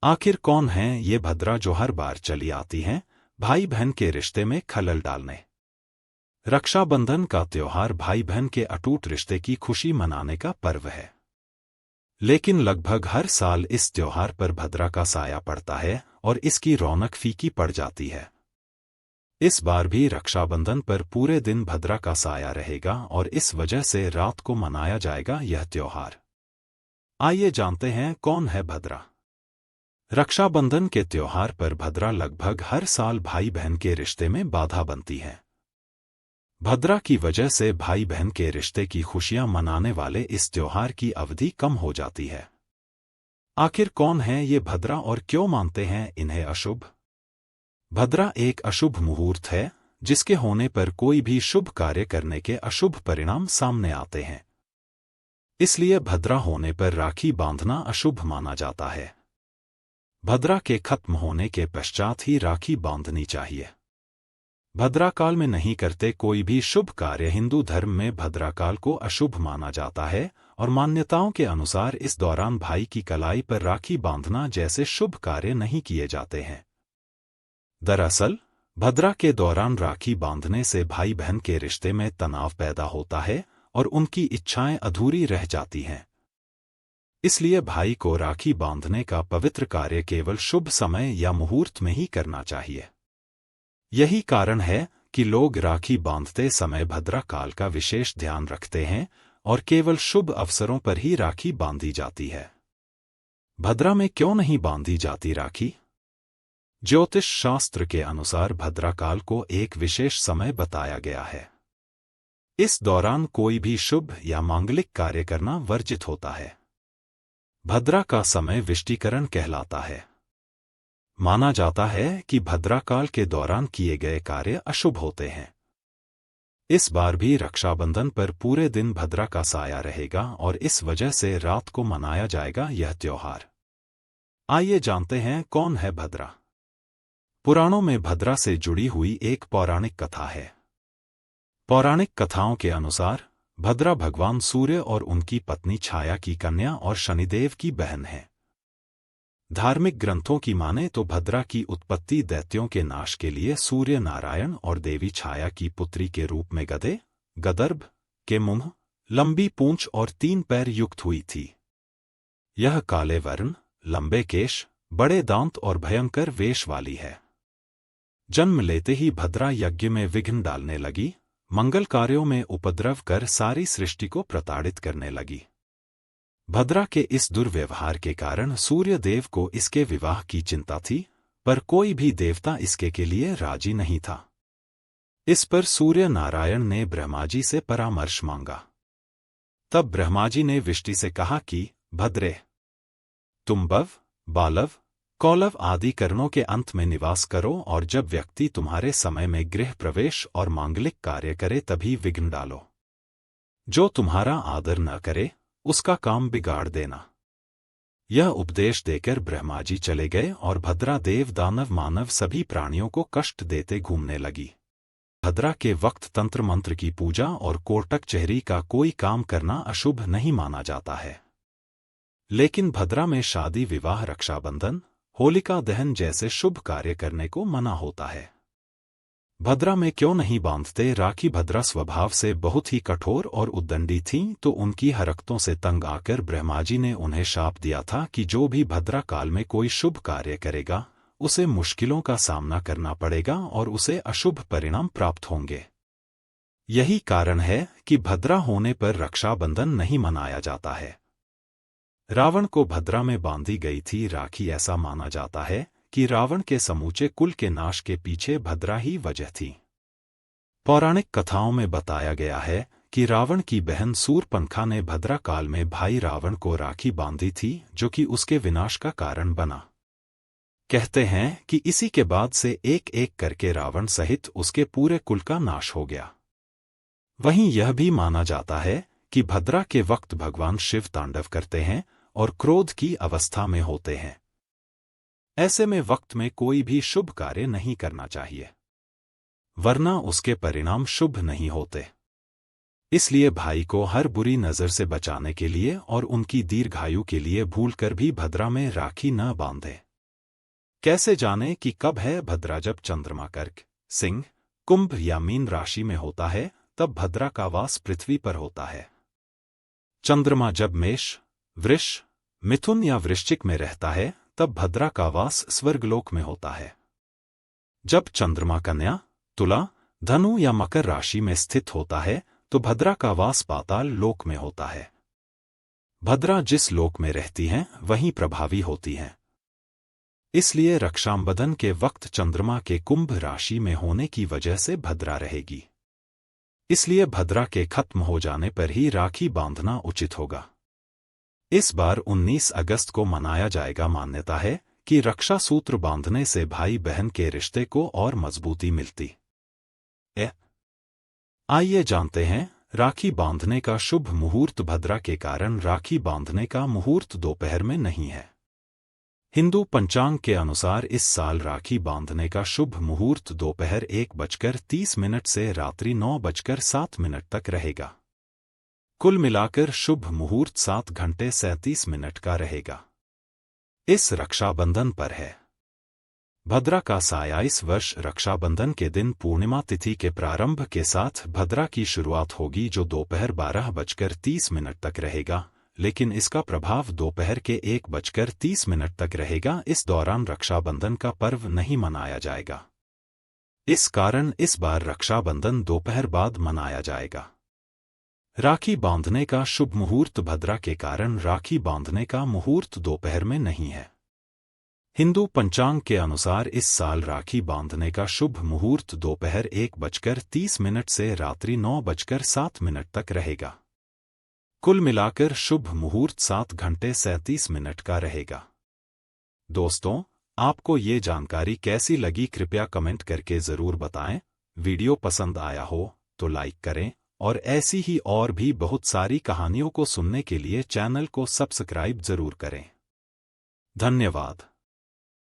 आखिर कौन है ये भद्रा जो हर बार चली आती हैं भाई बहन के रिश्ते में खलल डालने। रक्षाबंधन का त्योहार भाई बहन के अटूट रिश्ते की खुशी मनाने का पर्व है। लेकिन लगभग हर साल इस त्योहार पर भद्रा का साया पड़ता है और इसकी रौनक फीकी पड़ जाती है। इस बार भी रक्षाबंधन पर पूरे दिन भद्रा का साया रहेगा और इस वजह से रात को मनाया जाएगा यह त्योहार। आइए जानते हैं कौन है भद्रा। रक्षाबंधन के त्योहार पर भद्रा लगभग हर साल भाई बहन के रिश्ते में बाधा बनती है। भद्रा की वजह से भाई बहन के रिश्ते की खुशियां मनाने वाले इस त्योहार की अवधि कम हो जाती है। आखिर कौन है ये भद्रा और क्यों मानते हैं इन्हें अशुभ? भद्रा एक अशुभ मुहूर्त है जिसके होने पर कोई भी शुभ कार्य करने के अशुभ परिणाम सामने आते हैं। इसलिए भद्रा होने पर राखी बांधना अशुभ माना जाता है। भद्रा के खत्म होने के पश्चात ही राखी बांधनी चाहिए। भद्रा काल में नहीं करते कोई भी शुभ कार्य हिंदू धर्म में भद्रा काल को अशुभ माना जाता है और मान्यताओं के अनुसार इस दौरान भाई की कलाई पर राखी बांधना जैसे शुभ कार्य नहीं किए जाते हैं। दरअसल भद्रा के दौरान राखी बांधने से भाई बहन के रिश्ते में तनाव पैदा होता है और उनकी इच्छाएं अधूरी रह जाती हैं। इसलिए भाई को राखी बांधने का पवित्र कार्य केवल शुभ समय या मुहूर्त में ही करना चाहिए। यही कारण है कि लोग राखी बांधते समय भद्रा काल का विशेष ध्यान रखते हैं और केवल शुभ अवसरों पर ही राखी बांधी जाती है। भद्रा में क्यों नहीं बांधी जाती राखी? ज्योतिष शास्त्र के अनुसार भद्रा काल को एक विशेष समय बताया गया है। इस दौरान कोई भी शुभ या मांगलिक कार्य करना वर्जित होता है। भद्रा का समय विष्टिकरण कहलाता है। माना जाता है कि भद्रा काल के दौरान किए गए कार्य अशुभ होते हैं। इस बार भी रक्षाबंधन पर पूरे दिन भद्रा का साया रहेगा और इस वजह से रात को मनाया जाएगा यह त्योहार। आइए जानते हैं कौन है भद्रा। पुराणों में भद्रा से जुड़ी हुई एक पौराणिक कथा है। पौराणिक कथाओं के अनुसार भद्रा भगवान सूर्य और उनकी पत्नी छाया की कन्या और शनिदेव की बहन है। धार्मिक ग्रंथों की माने तो भद्रा की उत्पत्ति दैत्यों के नाश के लिए सूर्य नारायण और देवी छाया की पुत्री के रूप में गधे, गदर्भ के मुंह, लंबी पूंछ और 3 पैर युक्त हुई थी। यह काले वर्ण, लंबे केश, बड़े दांत और भयंकर वेश वाली है। जन्म लेते ही भद्रा यज्ञ में विघ्न डालने लगी, मंगल कार्यों में उपद्रव कर सारी सृष्टि को प्रताड़ित करने लगी। भद्रा के इस दुर्व्यवहार के कारण सूर्य देव को इसके विवाह की चिंता थी, पर कोई भी देवता इसके के लिए राजी नहीं था। इस पर सूर्य नारायण ने ब्रह्मा जी से परामर्श मांगा। तब ब्रह्मा जी ने विष्टि से कहा कि भद्रे, तुम बव, बालव, कौलव आदि कर्णों के अंत में निवास करो और जब व्यक्ति तुम्हारे समय में गृह प्रवेश और मांगलिक कार्य करे तभी विघ्न डालो। जो तुम्हारा आदर न करे उसका काम बिगाड़ देना। यह उपदेश देकर ब्रह्मा जी चले गए और भद्रा देव दानव मानव सभी प्राणियों को कष्ट देते घूमने लगी। भद्रा के वक्त तंत्र मंत्र की पूजा और कोटक चेहरी का कोई काम करना अशुभ नहीं माना जाता है। लेकिन भद्रा में शादी, विवाह, रक्षाबंधन, होलिका दहन जैसे शुभ कार्य करने को मना होता है। भद्रा में क्यों नहीं बांधते राखी? भद्रा स्वभाव से बहुत ही कठोर और उद्दंडी थीं, तो उनकी हरकतों से तंग आकर ब्रह्मा जी ने उन्हें शाप दिया था कि जो भी भद्रा काल में कोई शुभ कार्य करेगा उसे मुश्किलों का सामना करना पड़ेगा और उसे अशुभ परिणाम प्राप्त होंगे। यही कारण है कि भद्रा होने पर रक्षाबंधन नहीं मनाया जाता है। रावण को भद्रा में बांधी गई थी राखी। ऐसा माना जाता है कि रावण के समूचे कुल के नाश के पीछे भद्रा ही वजह थी। पौराणिक कथाओं में बताया गया है कि रावण की बहन शूर्पणखा ने भद्रा काल में भाई रावण को राखी बांधी थी, जो कि उसके विनाश का कारण बना। कहते हैं कि इसी के बाद से एक एक करके रावण सहित उसके पूरे कुल का नाश हो गया। वहीं यह भी माना जाता है कि भद्रा के वक्त भगवान शिव तांडव करते हैं और क्रोध की अवस्था में होते हैं। ऐसे में वक्त में कोई भी शुभ कार्य नहीं करना चाहिए, वरना उसके परिणाम शुभ नहीं होते। इसलिए भाई को हर बुरी नजर से बचाने के लिए और उनकी दीर्घायु के लिए भूलकर भी भद्रा में राखी न बांधे। कैसे जाने कि कब है भद्रा? जब चंद्रमा कर्क, सिंह, कुंभ या मीन राशि में होता है तब भद्रा का वास पृथ्वी पर होता है। चंद्रमा जब मेष, वृष, मिथुन या वृश्चिक में रहता है तब भद्रा का वास स्वर्गलोक में होता है। जब चंद्रमा कन्या, तुला, धनु या मकर राशि में स्थित होता है तो भद्रा का वास पाताल लोक में होता है। भद्रा जिस लोक में रहती हैं वहीं प्रभावी होती हैं। इसलिए रक्षाबंधन के वक्त चंद्रमा के कुंभ राशि में होने की वजह से भद्रा रहेगी। इसलिए भद्रा के खत्म हो जाने पर ही राखी बांधना उचित होगा। इस बार 19 अगस्त को मनाया जाएगा। मान्यता है कि रक्षा सूत्र बांधने से भाई बहन के रिश्ते को और मजबूती मिलती है। आइए जानते हैं राखी बांधने का शुभ मुहूर्त। भद्रा के कारण राखी बांधने का मुहूर्त दोपहर में नहीं है। हिंदू पंचांग के अनुसार इस साल राखी बांधने का शुभ मुहूर्त दोपहर 1:30 से रात्रि 9:07 तक रहेगा। कुल मिलाकर शुभ मुहूर्त 7 घंटे 37 मिनट का रहेगा। इस रक्षाबंधन पर है भद्रा का साया। इस वर्ष रक्षाबंधन के दिन पूर्णिमा तिथि के प्रारंभ के साथ भद्रा की शुरुआत होगी जो दोपहर 12:30 तक रहेगा, लेकिन इसका प्रभाव दोपहर के 1:30 तक रहेगा। इस दौरान रक्षाबंधन का पर्व नहीं मनाया जाएगा। इस कारण इस बार रक्षाबंधन दोपहर बाद मनाया जाएगा। राखी बांधने का शुभ मुहूर्त। भद्रा के कारण राखी बांधने का मुहूर्त दोपहर में नहीं है। हिंदू पंचांग के अनुसार इस साल राखी बांधने का शुभ मुहूर्त दोपहर 1:30 से रात्रि 9:07 तक रहेगा। कुल मिलाकर शुभ मुहूर्त 7 घंटे 37 मिनट का रहेगा। दोस्तों, आपको ये जानकारी कैसी लगी कृपया कमेंट करके ज़रूर बताएं। वीडियो पसंद आया हो तो लाइक करें और ऐसी ही और भी बहुत सारी कहानियों को सुनने के लिए चैनल को सब्सक्राइब जरूर करें। धन्यवाद।